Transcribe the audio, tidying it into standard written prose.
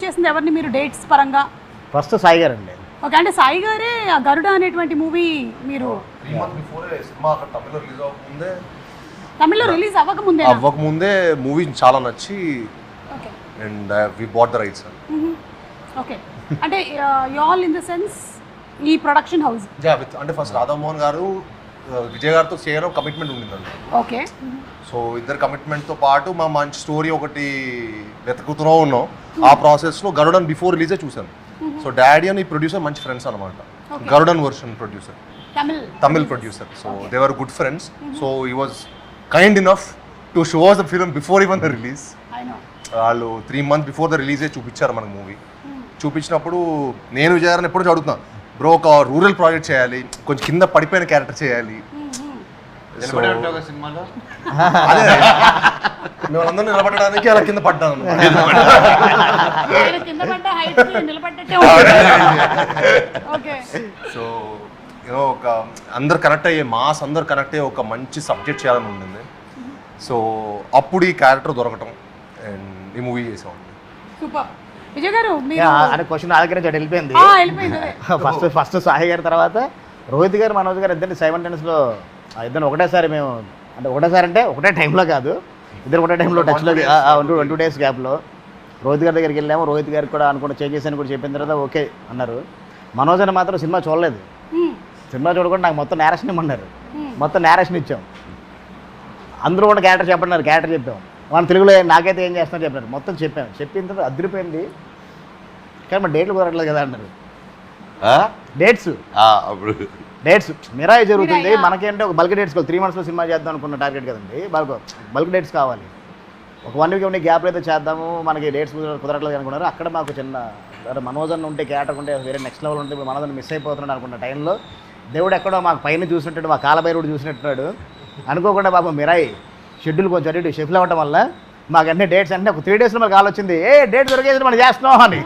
చేసింది ఎవరిని మీరు డేట్స్ పరంగా? ఫస్ట్ సాయి గారు అండి. ఓకే, అంటే సాయి గారే గరుడ అనేటువంటి మూవీ మీరు 3 months before సినిమా అక్కడ తమిళ్లో రిలీజ్ అవ్వకముందే మూవీ చాలా నచ్చి okay and we bought the rights. Okay, అంటే you all in the sense ఈ ప్రొడక్షన్ హౌస్ అంటే ఫస్ట్ రాధామోహన్ గారు విజయ్ గారితో చేయడం కమిట్మెంట్ ఉండిందండి. ఓకే, సో ఇద్దరు కమిట్మెంట్తో పాటు మా మంచి స్టోరీ ఒకటి వెతుకుతూ ఉన్నాం. ఆ ప్రాసెస్లో గరుడన్ బిఫోర్ రిలీజే చూసాను. సో డాడీ అని ప్రొడ్యూసర్ మంచి ఫ్రెండ్స్ అనమాట. Garudan version producer, Tamil producer. So they were good friends. So he was kind enough to show the film before even the release. వాళ్ళు 3 months బిఫోర్ ద రిలీజే చూపించారు మనకు మూవీ. చూపించినప్పుడు నేను విజయ్ గారిని ఎప్పుడు అడుగుతున్నాను, బ్రో ఒక రూరల్ ప్రాజెక్ట్ చేయాలి, కొంచెం కింద పడిపోయిన క్యారెక్టర్ చేయాలి. మేమందరూ నిలబడడానికి అలా కింద పడ్డాను. సో యూనో ఒక అందరు కనెక్ట్ అయ్యే మాస్ అందరు కనెక్ట్ అయ్యే ఒక మంచి సబ్జెక్ట్ చేయాలని ఉండింది. సో అప్పుడు ఈ క్యారెక్టర్ దొరకటం అండ్ ఈ మూవీ చేసామండి. విజయ్ గారు అనే క్వశ్చన్ నా దగ్గర వెళ్ళిపోయింది. ఫస్ట్ సాయి గారి తర్వాత రోహిత్ గారు, మనోజ్ గారు ఇద్దరిని సైమల్టేనియస్లో ఇద్దరు ఒకటేసారి మేము, అంటే ఒకటేసారి అంటే ఒకటే టైంలో కాదు, ఇద్దరు ఒకటే టైంలో టచ్లో 2 days గ్యాప్లో రోహిత్ గారి దగ్గరికి వెళ్ళాము. రోహిత్ గారికి కూడా అనుకున్న చేంజెస్ అని కూడా చెప్పిన తర్వాత ఓకే అన్నారు. మనోజ్ అని మాత్రం సినిమా చూడలేదు. సినిమా చూడకుండా నాకు మొత్తం నేరేషన్ ఇమ్మన్నారు. మొత్తం నేరేషన్ ఇచ్చాం. అందరూ కూడా క్యారెక్టర్ చెప్పన్నారు, క్యారెక్టర్ చెప్పాం. మన తెలుగులో నాకైతే ఏం చేస్తున్నారు చెప్పారు. మొత్తం చెప్పాను. చెప్పిన తర్వాత అదిరిపోయింది. కానీ మన డేట్లు కుదరట్లేదు కదా అన్నారు. డేట్స్ మిరాయి జరుగుతుంది. మనకేంటే ఒక బల్క్ డేట్స్ 3 monthsలో సినిమా చేద్దాం అనుకున్న టార్గెట్ కదండి. బల్క్ డేట్స్ కావాలి. ఒక 1 week ఉండే గ్యాప్లో అయితే చేద్దాము, మనకి డేట్స్ కుదరట్లేదు అనుకున్నారు. అక్కడ మాకు చిన్న మనోజన్ ఉంటే క్యారెక్టర్ ఉంటే వేరే నెక్స్ట్ లెవెల్ ఉంటే ఇప్పుడు మనోజన్ మిస్ అయిపోతున్నాడు అనుకున్న టైంలో దేవుడు ఎక్కడో మాకు పైన చూసినట్టు, మా కాలభైరుడు చూసినట్టున్నాడు. అనుకోకుండా పాపం మిరాయి షెడ్యూల్ కొంచెం అటు షెఫ్లు అవ్వటం వల్ల మాకు అన్ని డేట్స్ అంటే ఒక 3 daysలో మనకు కాల్ వచ్చింది, డేట్ దొరికేసి మనం చేస్తున్నాం అని.